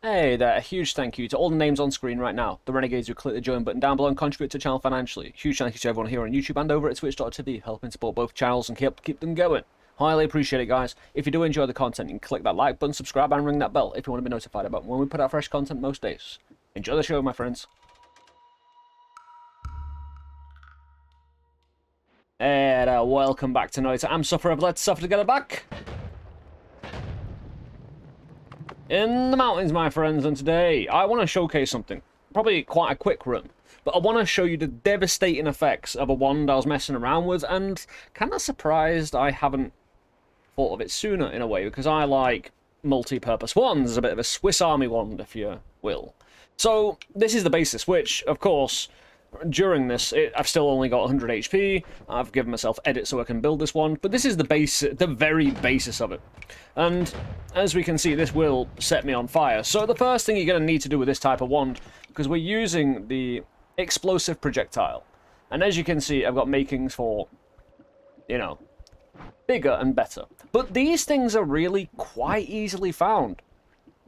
Hey there, a huge thank you to all the names on screen right now, the renegades who click the join button down below and contribute to the channel financially. Huge thank you to everyone here on YouTube and over at twitch.tv, helping support both channels and keep them going. Highly appreciate it, guys. If you do enjoy the content, you can click that like button, subscribe, and ring that bell if you want to be notified about when we put out fresh content most days. Enjoy the show, my friends. And welcome back to Noita. I'm Sufferer, let's suffer together back in the mountains, my friends, and today I want to showcase something. Probably quite a quick run, but I want to show you the devastating effects of a wand I was messing around with, and kind of surprised I haven't thought of it sooner in a way, because I like multi-purpose wands, a bit of a Swiss Army wand, if you will. So this is the basis, which, of course, during this, I've still only got 100 HP. I've given myself edit so I can build this one, but this is the very basis of it. And as we can see, this will set me on fire. So the first thing you're going to need to do with this type of wand, because we're using the explosive projectile, and as you can see, I've got makings for, you know, bigger and better. But these things are really quite easily found.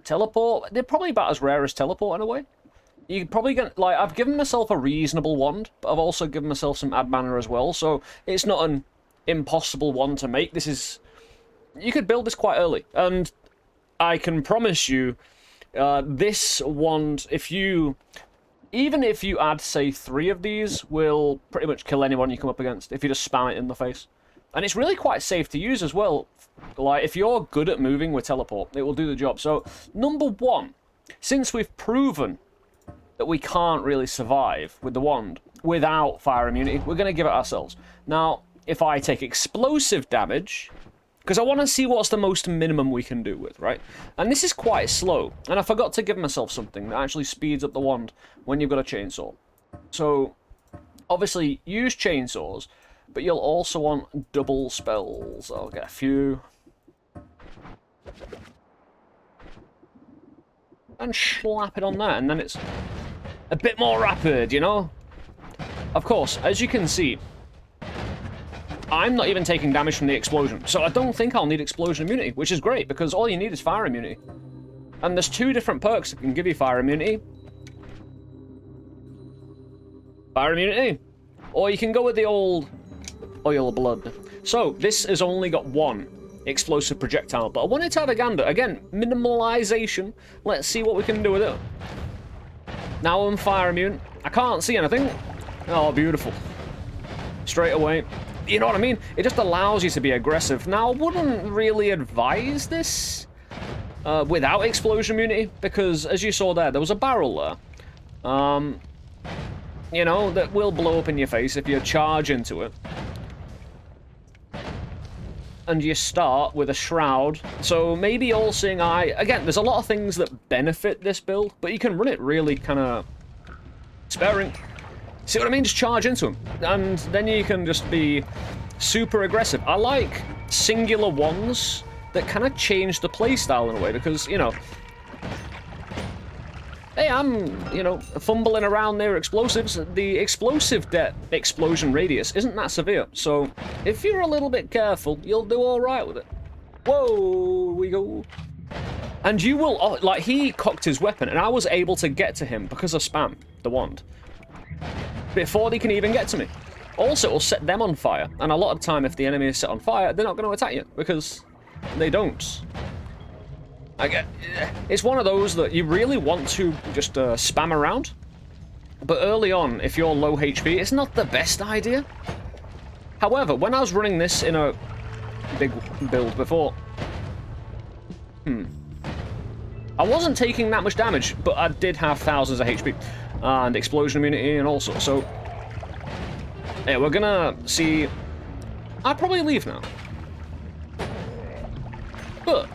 Teleport, they're probably about as rare as teleport in a way. You're probably gonna, like, I've given myself a reasonable wand, but I've also given myself some ad mana as well, so it's not an impossible wand to make. This is, you could build this quite early, and I can promise you, this wand, even if you add, say, 3 of these, will pretty much kill anyone you come up against, if you just spam it in the face. And it's really quite safe to use as well. Like, if you're good at moving with teleport, it will do the job. So, number 1, since we've proven that we can't really survive with the wand without fire immunity, we're going to give it ourselves. Now, if I take explosive damage, because I want to see what's the most minimum we can do with, right? And this is quite slow, and I forgot to give myself something that actually speeds up the wand when you've got a chainsaw. So, obviously, use chainsaws, but you'll also want double spells. I'll get a few. And slap it on there, and then it's a bit more rapid, you know? Of course, as you can see, I'm not even taking damage from the explosion, so I don't think I'll need explosion immunity, which is great, because all you need is fire immunity. And there's 2 different perks that can give you fire immunity. Fire immunity. Or you can go with the old oil blood. So, this has only got 1 explosive projectile, but I wanted to have a gander. Again, minimalization. Let's see what we can do with it. Now I'm fire immune. I can't see anything. Oh, beautiful. Straight away. You know what I mean? It just allows you to be aggressive. Now, I wouldn't really advise this without explosion immunity, because as you saw there was a barrel there. You know, that will blow up in your face if you charge into it. And you start with a shroud, so maybe all-seeing eye. Again, there's a lot of things that benefit this build, but you can run it really kind of sparing. See what I mean? Just charge into them, and then you can just be super aggressive. I like singular wands that kind of change the playstyle in a way, because, you know, hey, I'm, you know, fumbling around near explosives. The explosive explosion radius isn't that severe, so if you're a little bit careful, you'll do all right with it. Whoa, we go. And you will, oh, like, he cocked his weapon, and I was able to get to him because of spam, the wand, before they can even get to me. Also, it'll set them on fire, and a lot of the time, if the enemy is set on fire, they're not going to attack you, because they don't. It's one of those that you really want to just spam around, but early on, if you're low HP, it's not the best idea. However, when I was running this in a big build before, I wasn't taking that much damage, but I did have thousands of HP and explosion immunity and all sorts. So, yeah, we're gonna see. I'll probably leave now, but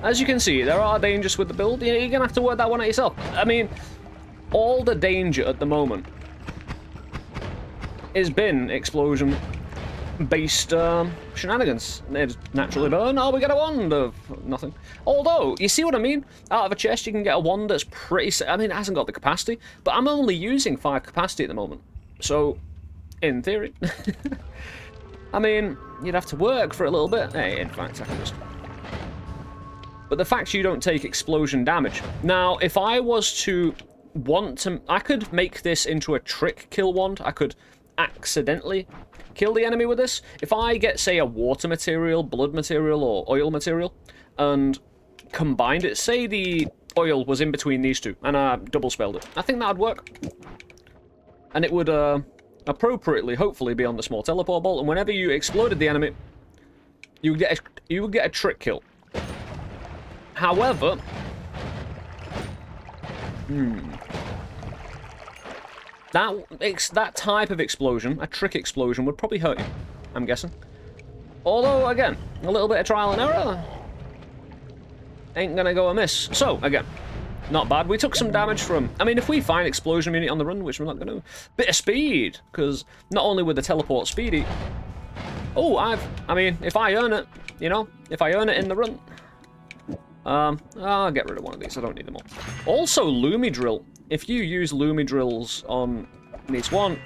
as you can see, there are dangers with the build. You're going to have to work that one out yourself. I mean, all the danger at the moment has been explosion-based shenanigans. They just naturally burn. Oh, we get a wand of nothing. Although, you see what I mean? Out of a chest, you can get a wand that's pretty... I mean, it hasn't got the capacity, but I'm only using 5 capacity at the moment. So, in theory... I mean, you'd have to work for a little bit. Hey, in fact, I can just... but the fact you don't take explosion damage. Now, if I was to want to... I could make this into a trick kill wand. I could accidentally kill the enemy with this. If I get, say, a water material, blood material, or oil material, and combined it, say the oil was in between these two, and I double spelled it, I think that would work. And it would appropriately, hopefully, be on the small teleport bolt, and whenever you exploded the enemy, you would get a trick kill. However, that type of explosion, a trick explosion, would probably hurt you, I'm guessing. Although, again, a little bit of trial and error ain't gonna go amiss. So, again, not bad. We took some damage from... I mean, if we find explosion immunity on the run, which we're not gonna... Bit of speed, because not only with the teleport speedy... Oh, I mean, if I earn it, you know, if I earn it in the run... I'll get rid of one of these. I don't need them all. Also, Lumi Drill. If you use Lumi Drills on this one,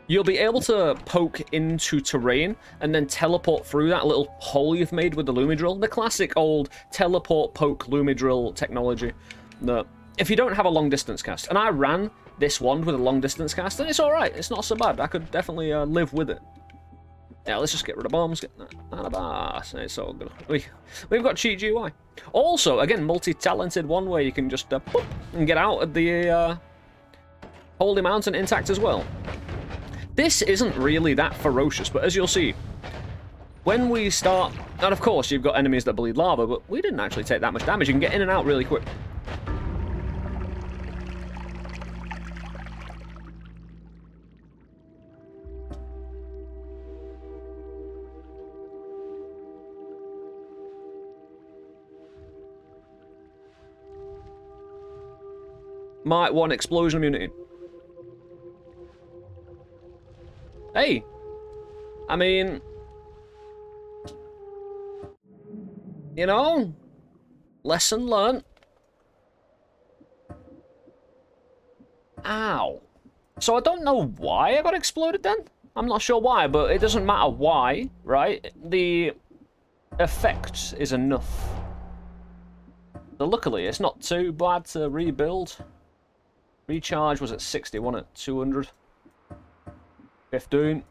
you'll be able to poke into terrain and then teleport through that little hole you've made with the Lumi Drill. The classic old teleport poke Lumi Drill technology. That if you don't have a long distance cast, and I ran this wand with a long distance cast, and it's alright. It's not so bad. I could definitely live with it. Yeah, let's just get rid of bombs. Get that out of us. It's all good. We've got cheat GUI. Also, again, multi-talented one where you can just boop, and get out of the Holy Mountain intact as well. This isn't really that ferocious, but as you'll see, when we start... And of course, you've got enemies that bleed lava, but we didn't actually take that much damage. You can get in and out really quick. Might want explosion immunity. Hey! I mean... You know? Lesson learned. Ow. So I don't know why I got exploded then? I'm not sure why, but it doesn't matter why, right? The effect is enough. So luckily, it's not too bad to rebuild. Recharge was at 60, wasn't it? 200. 15.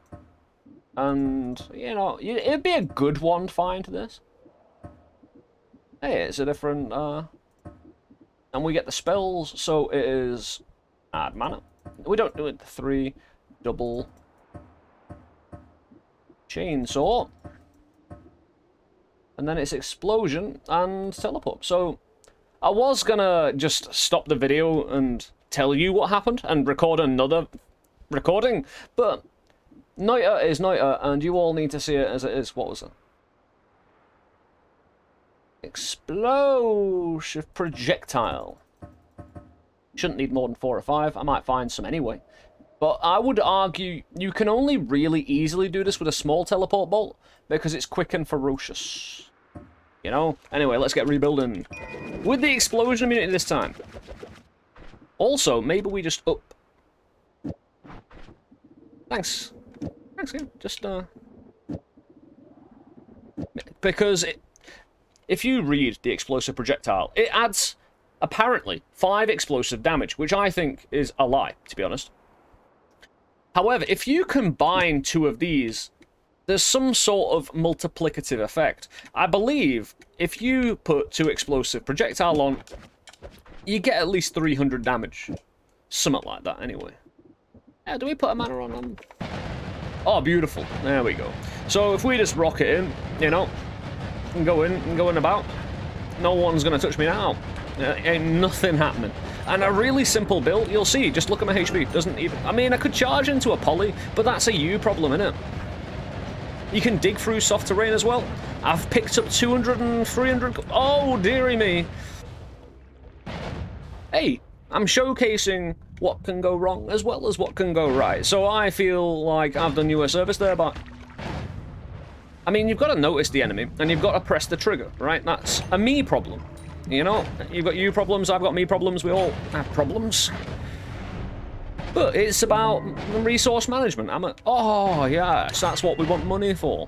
And, you know, it'd be a good wand find, this. Hey, it's a different, and we get the spells, so it is add mana. We don't do it 3, double chainsaw. And then it's explosion and teleport. So, I was gonna just stop the video and tell you what happened and record another recording, but Noita is Noita, and you all need to see it as it is. What was it? Explosive projectile. Shouldn't need more than 4 or 5. I might find some anyway. But I would argue you can only really easily do this with a small teleport bolt because it's quick and ferocious. You know? Anyway, let's get rebuilding. With the explosion immunity this time. Also, maybe we just up. Thanks. Thanks, yeah. Just, because if you read the explosive projectile, it adds, apparently, 5 explosive damage, which I think is a lie, to be honest. However, if you combine 2 of these, there's some sort of multiplicative effect. I believe if you put 2 explosive projectile on, you get at least 300 damage. Something like that, anyway. Yeah, do we put a mana on them? Oh, beautiful. There we go. So if we just rock it in, you know, and go in about, no one's going to touch me now. Ain't nothing happening. And a really simple build, you'll see, just look at my HP. Doesn't even... I mean, I could charge into a poly, but that's a you problem, innit? You can dig through soft terrain as well. I've picked up 200 and 300... Oh, dearie me. Hey, I'm showcasing what can go wrong as well as what can go right. So I feel like I've done you a service there, but... I mean, you've got to notice the enemy, and you've got to press the trigger, right? That's a me problem. You know? You've got you problems, I've got me problems, we all have problems. But it's about resource management. Oh, yes, that's what we want money for.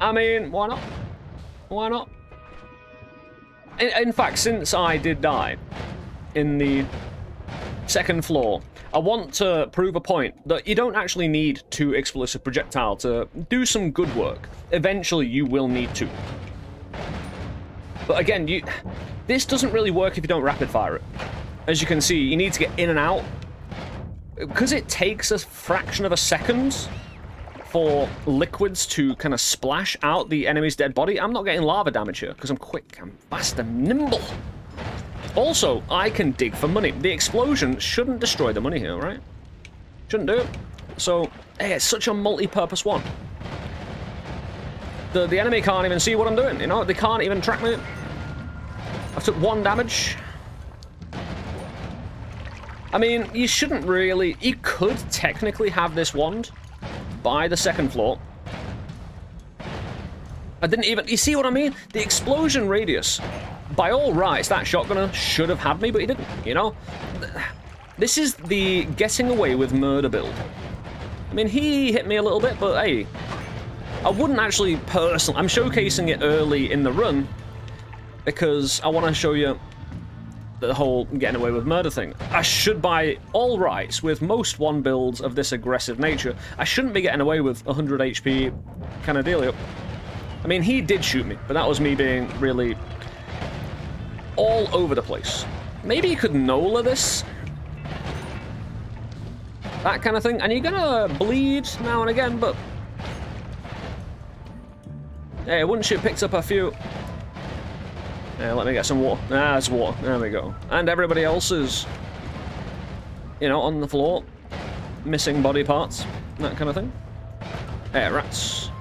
I mean, why not? Why not? In fact, since I did die in the second floor, I want to prove a point that you don't actually need 2 explosive projectile to do some good work. Eventually, you will need 2. But again, this doesn't really work if you don't rapid fire it. As you can see, you need to get in and out. Because it takes a fraction of a second for liquids to kind of splash out the enemy's dead body, I'm not getting lava damage here because I'm quick, I'm fast and nimble. Also, I can dig for money. The explosion shouldn't destroy the money here, right? Shouldn't do it. So, hey, it's such a multi-purpose one. The enemy can't even see what I'm doing, you know? They can't even track me. I took 1 damage. I mean, you shouldn't really... You could technically have this wand by the second floor. I didn't even... You see what I mean? The explosion radius. By all rights, that shotgunner should have had me, but he didn't, you know? This is the getting away with murder build. I mean, he hit me a little bit, but hey... I wouldn't actually personally... I'm showcasing it early in the run because I want to show you the whole getting away with murder thing. I should, by all rights, with most one builds of this aggressive nature, I shouldn't be getting away with 100 HP kind of dealio. I mean, he did shoot me, but that was me being really all over the place. Maybe you could Nola this. That kind of thing. And you're gonna bleed now and again, but... Hey, wouldn't you have picked up a few... Yeah, let me get some water. Ah, there's water. There we go. And everybody else is, you know, on the floor, missing body parts, that kind of thing. Hey, rats.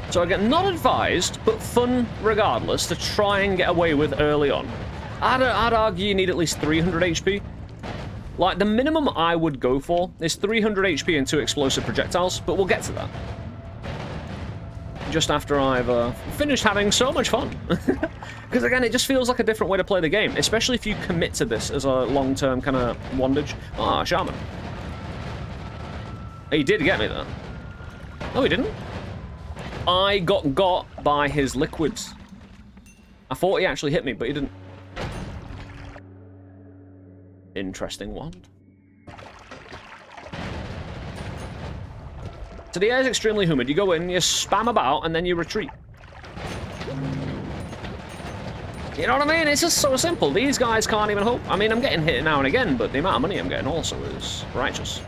So again, not advised, but fun regardless to try and get away with early on. I'd argue you need at least 300 HP. Like, the minimum I would go for is 300 HP and 2 explosive projectiles, but we'll get to that. Just after I've finished having so much fun. Because, again, it just feels like a different way to play the game, especially if you commit to this as a long-term kind of wandage. Ah, Shaman. He did get me there. No, he didn't. I got by his liquids. I thought he actually hit me, but he didn't. Interesting wand. So the air is extremely humid. You go in, you spam about, and then you retreat. You know what I mean? It's just so simple. These guys can't even hope. I mean, I'm getting hit now and again, but the amount of money I'm getting also is righteous.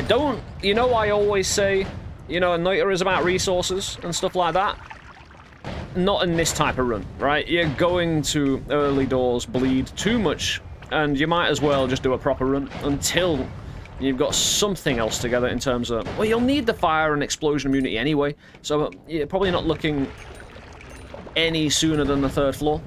Don't... You know, I always say, you know, Noita is about resources and stuff like that. Not in this type of run, right? You're going to early doors bleed too much, and you might as well just do a proper run until you've got something else together in terms of... Well, you'll need the fire and explosion immunity anyway, so you're probably not looking any sooner than the 3rd floor.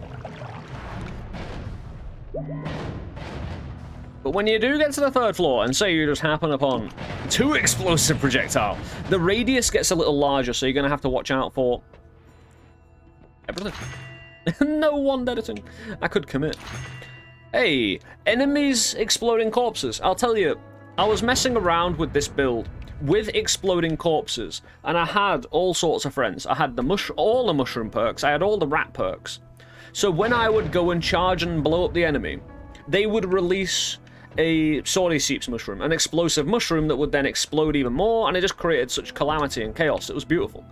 But when you do get to the 3rd floor, and say you just happen upon 2 explosive projectile, the radius gets a little larger, so you're going to have to watch out for... everything. No wand editing. I could commit. Hey, enemies exploding corpses. I'll tell you, I was messing around with this build with exploding corpses, and I had all sorts of friends. I had all the mushroom perks. I had all the rat perks. So when I would go and charge and blow up the enemy, they would release a Sorty Seeps mushroom, an explosive mushroom that would then explode even more, and it just created such calamity and chaos. It was beautiful.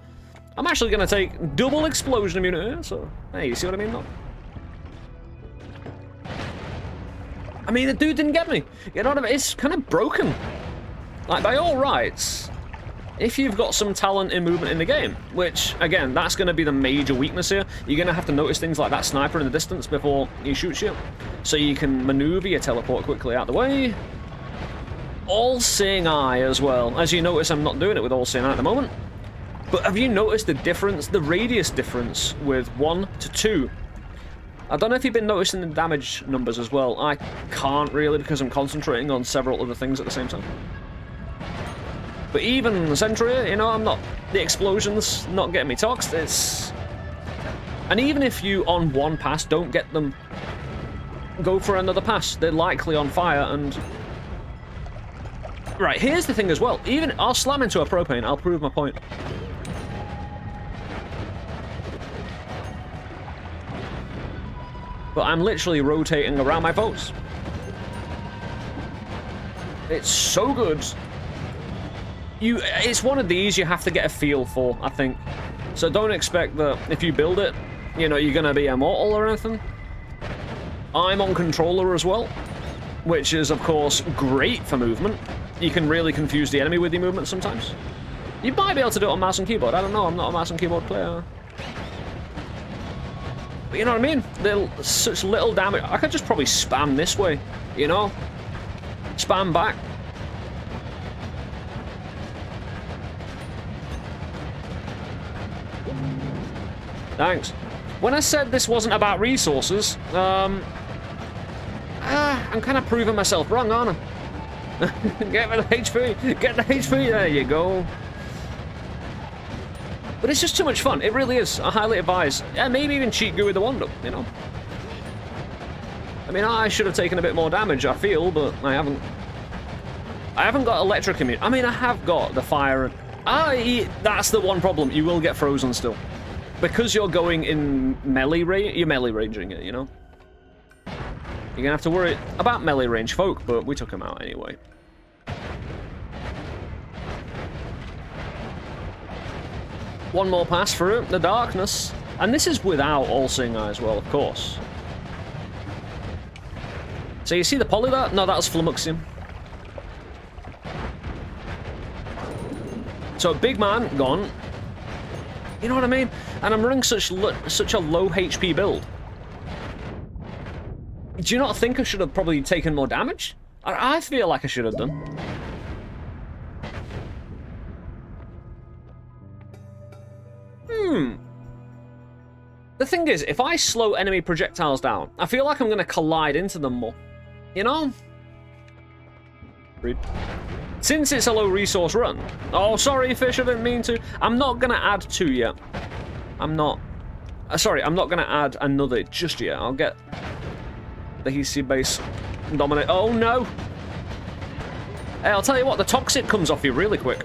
I'm actually going to take double explosion immunity, so... Hey, you see what I mean, though? I mean, the dude didn't get me. You know what I mean? It's kind of broken. Like, by all rights, if you've got some talent in movement in the game, which, again, that's going to be the major weakness here, you're going to have to notice things like that sniper in the distance before he shoots you, so you can maneuver your teleport quickly out the way. All-Seeing Eye as well. As you notice, I'm not doing it with All-Seeing Eye at the moment. But have you noticed the difference, the radius difference with 1 to 2? I don't know if you've been noticing the damage numbers as well. I can't really because I'm concentrating on several other things at the same time. But even the Sentry, you know, I'm not... The explosions not getting me toxed, it's... And even if you, on one pass, don't get them go for another pass. They're likely on fire, and... Right, here's the thing as well. Even... I'll slam into a propane. I'll prove my point. But I'm literally rotating around my foes. It's so good. It's one of these you have to get a feel for, I think. So don't expect that if you build it, you know, you're going to be immortal or anything. I'm on controller as well, which is, of course, great for movement. You can really confuse the enemy with your movement sometimes. You might be able to do it on mouse and keyboard. I don't know. I'm not a mouse and keyboard player. But you know what I mean? Such little damage. I could just probably spam this way, you know? Spam back. Thanks. When I said this wasn't about resources, I'm kind of proving myself wrong, aren't I? Get me the HP! Get the HP! There you go. But it's just too much fun. It really is. I highly advise. Yeah, maybe even cheat goo with the wand up, you know? I mean, I should have taken a bit more damage, I feel, but I haven't. I haven't got electric immunity. I mean, I have got the fire. That's the one problem. You will get frozen still. Because you're going in melee range, you're melee ranging it, you know? You're gonna have to worry about melee range folk, but we took him out anyway. One more pass through the darkness. And this is without all-seeing eye as well, of course. So you see the poly there? No, that was Flummuxium. So big man, gone. You know what I mean? And I'm running such a low HP build. Do you not think I should have probably taken more damage? I feel like I should have done. The thing is, if I slow enemy projectiles down, I feel like I'm going to collide into them more. You know? Rude. Since it's a low resource run... Oh, sorry, Fish, I didn't mean to. I'm not going to add 2 yet. I'm not... sorry, I'm not going to add another just yet. I'll get the HC base dominate. Oh, no! Hey, I'll tell you what, the toxic comes off you really quick.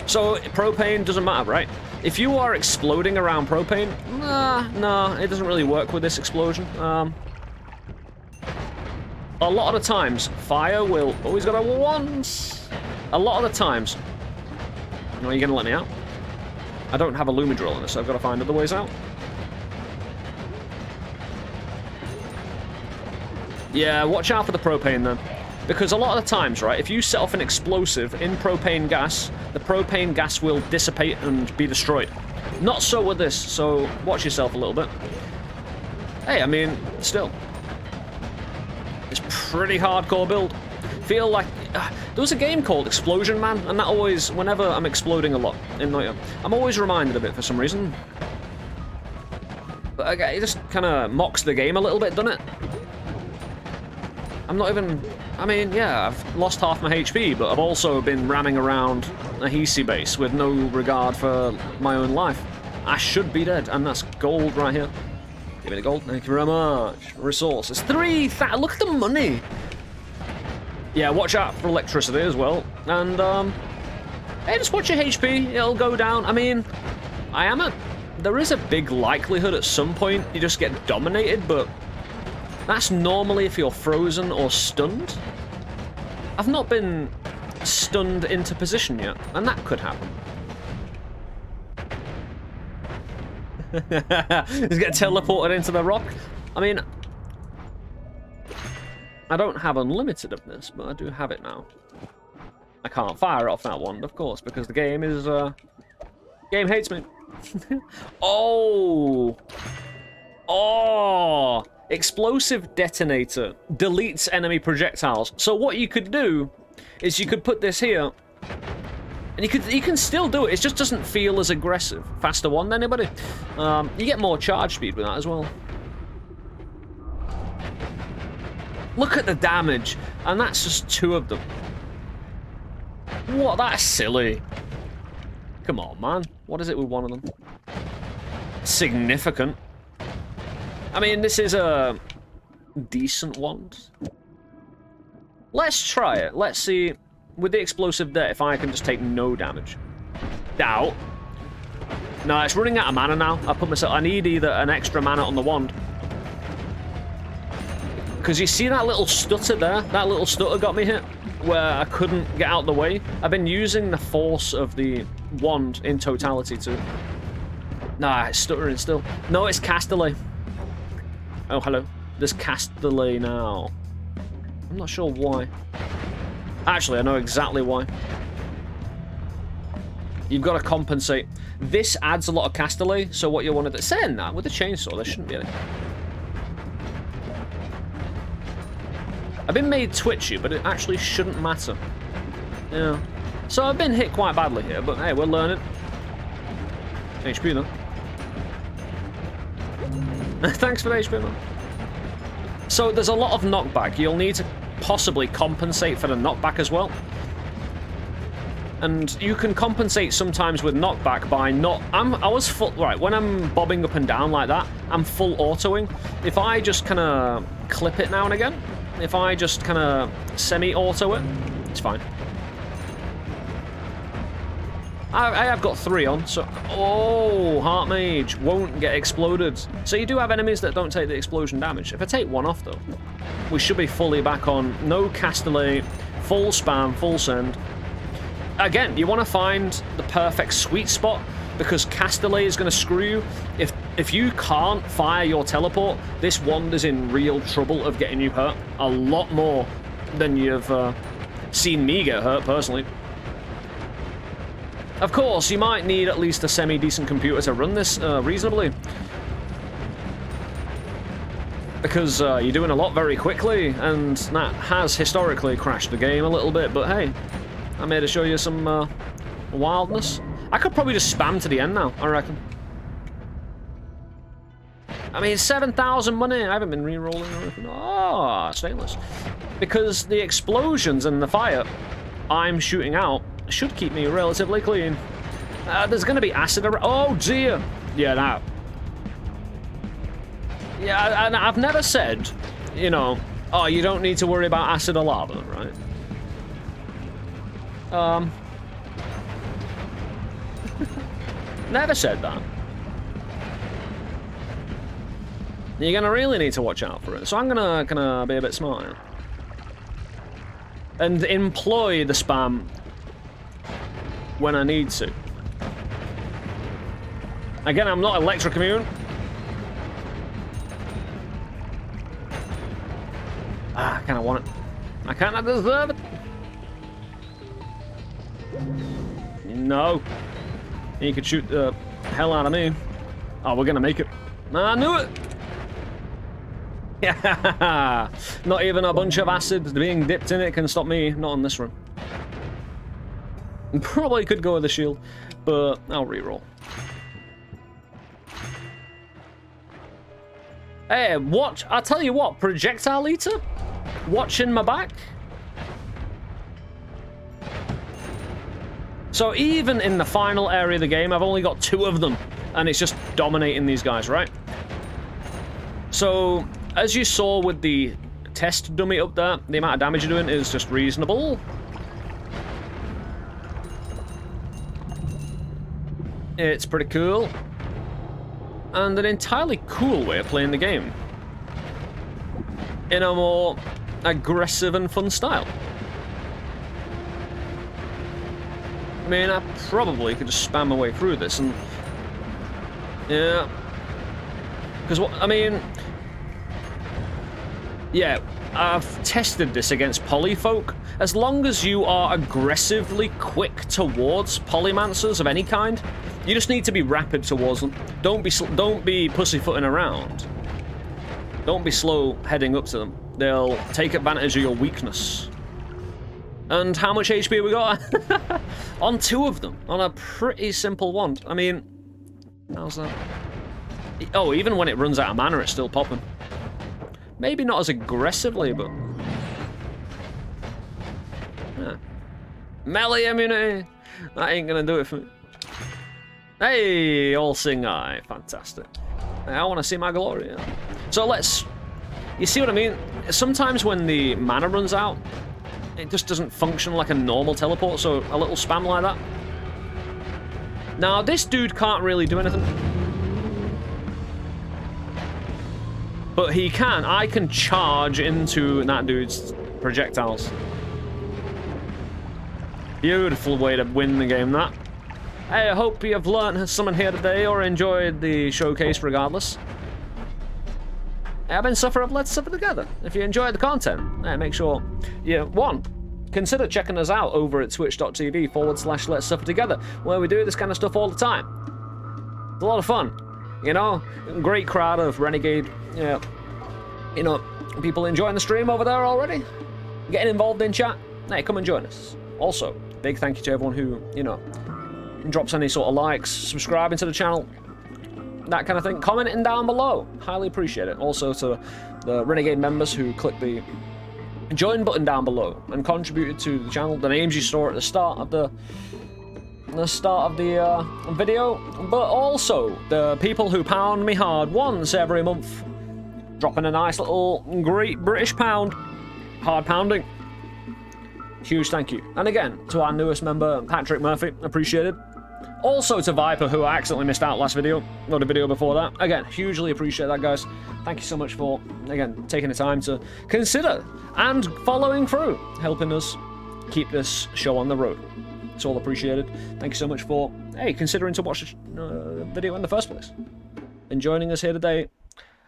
So, propane doesn't matter, right? If you are exploding around propane, nah, it doesn't really work with this explosion. A lot of the times, fire will... Oh, he's got a once! A lot of the times... No, you're gonna let me out? I don't have a Lumadrill on this, so I've got to find other ways out. Yeah, watch out for the propane then. Because a lot of the times, right, if you set off an explosive in propane gas, the propane gas will dissipate and be destroyed. Not so with this, so watch yourself a little bit. Hey, I mean, still. It's pretty hardcore build. Feel like... there was a game called Explosion Man, and that always, whenever I'm exploding a lot in Noita, I'm always reminded of it for some reason. But okay, it just kind of mocks the game a little bit, doesn't it? I'm not even... I mean, yeah, I've lost half my HP, but I've also been ramming around a Hisi base with no regard for my own life. I should be dead, and that's gold right here. Give me the gold. Thank you very much. Resources. 3,000. Look at the money. Yeah, watch out for electricity as well. And, hey, just watch your HP. It'll go down. I mean, there is a big likelihood at some point you just get dominated, but that's normally if you're frozen or stunned. I've not been stunned into position yet, and that could happen. Just get teleported into the rock. I mean, I don't have unlimited of this, but I do have it now. I can't fire off that wand, of course, because the game is, game hates me. Oh! Oh! Explosive detonator deletes enemy projectiles. So what you could do is you could put this here, and you can still do it. It just doesn't feel as aggressive. Faster one than anybody. You get more charge speed with that as well. Look at the damage, and that's just 2 of them. What? That's silly. Come on, man. What is it with one of them? Significant. I mean, this is a decent wand. Let's try it. Let's see, with the explosive there, if I can just take no damage. Doubt. No, it's running out of mana now. I need either an extra mana on the wand. Because you see that little stutter there? That little stutter got me hit, where I couldn't get out the way. I've been using the force of the wand in totality too. Nah, it's stuttering still. No, it's cast delay. Oh, hello. There's cast delay now. I'm not sure why. Actually, I know exactly why. You've got to compensate. This adds a lot of cast delay, so what you want to do... Saying that, with the chainsaw, there shouldn't be any. I've been made twitchy, but it actually shouldn't matter. Yeah. So I've been hit quite badly here, but hey, we're learning. HP, though. Thanks for the HP, man. So there's a lot of knockback. You'll need to possibly compensate for the knockback as well. And you can compensate sometimes with knockback by not... I was full... Right, when I'm bobbing up and down like that, I'm full autoing. If I just kind of clip it now and again, if I just kind of semi-auto it, it's fine. I have got 3 on, so... Oh, Heart Mage won't get exploded. So you do have enemies that don't take the explosion damage. If I take 1 off, though, we should be fully back on. No cast delay, full spam, full send. Again, you want to find the perfect sweet spot, because cast delay is going to screw you. If you can't fire your teleport, this wand is in real trouble of getting you hurt. A lot more than you've seen me get hurt, personally. Of course, you might need at least a semi-decent computer to run this reasonably. Because you're doing a lot very quickly, and that has historically crashed the game a little bit, but hey, I'm here to show you some wildness. I could probably just spam to the end now, I reckon. I mean, 7,000 money. I haven't been re-rolling or anything. Oh, stainless. Because the explosions and the fire I'm shooting out should keep me relatively clean. There's going to be acid around. Oh, dear. Yeah, now. Yeah, and I've never said, you know, oh, you don't need to worry about acid or lava, right? Never said that. You're gonna really need to watch out for it. So I'm gonna be a bit smarter and employ the spam when I need to. Again, I'm not electrocommune. I kind of want it. I kind of deserve it. No. You could shoot the hell out of me. Oh, we're gonna make it. I knew it. Yeah. Not even a bunch of acid being dipped in it can stop me. Not on this run. Probably could go with the shield, but I'll reroll. Hey, watch. I'll tell you what. Projectile eater. Watching my back. So even in the final area of the game, I've only got 2 of them, and it's just dominating these guys, right? So, as you saw with the test dummy up there, the amount of damage you're doing is just reasonable. It's pretty cool. And an entirely cool way of playing the game. In a more aggressive and fun style. I mean, I probably could just spam my way through this and... Yeah. Because what... I mean... Yeah, I've tested this against polyfolk. As long as you are aggressively quick towards polymancers of any kind, you just need to be rapid towards them. Don't be pussyfooting around. Don't be slow heading up to them. They'll take advantage of your weakness. And how much HP we got? On 2 of them. On a pretty simple wand. I mean, how's that? Oh, even when it runs out of mana, it's still popping. Maybe not as aggressively, but... Yeah. Melee immunity! That ain't gonna do it for me. Hey, all sing I. Fantastic. I want to see my glory. Yeah. So let's You see what I mean? Sometimes when the mana runs out, it just doesn't function like a normal teleport, so a little spam like that. Now, this dude can't really do anything. But he can. I can charge into that dude's projectiles. Beautiful way to win the game, that. Hey, I hope you've learned something here today or enjoyed the showcase regardless. I've been Suffer of Let's Suffer Together. If you enjoyed the content, make sure you, one, consider checking us out over at twitch.tv/Let's Suffer Together, where we do this kind of stuff all the time. It's a lot of fun, you know? Great crowd of Renegade, you know, people enjoying the stream over there already. Getting involved in chat. Hey, come and join us. Also, big thank you to everyone who, you know, drops any sort of likes, subscribing to the channel, that kind of thing. Commenting down below. Highly appreciate it. Also to the Renegade members who click the join button down below and contributed to the channel. The names you saw at the start of the video, but also the people who pound me hard once every month, dropping a nice little Great British pound, hard pounding. Huge thank you. And again, to our newest member, Patrick Murphy, appreciated. Also to Viper, who I accidentally missed out last video, or the video before that. Again, hugely appreciate that, guys. Thank you so much for, again, taking the time to consider and following through, helping us keep this show on the road. It's all appreciated. Thank you so much for, hey, considering to watch the video in the first place. And joining us here today.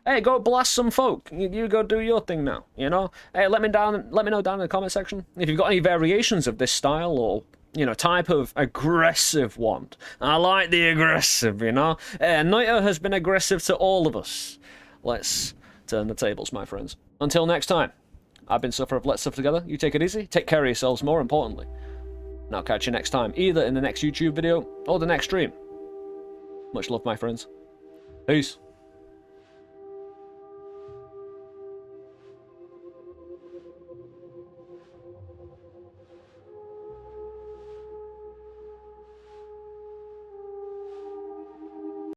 Hey, go blast some folk. You go do your thing now, you know? Hey, let me know down in the comment section if you've got any variations of this style or, you know, type of aggressive wand. I like the aggressive, you know? Noita has been aggressive to all of us. Let's turn the tables, my friends. Until next time, I've been Suffer of Let's Suffer Together. You take it easy. Take care of yourselves, more importantly. And I'll catch you next time, either in the next YouTube video or the next stream. Much love, my friends. Peace.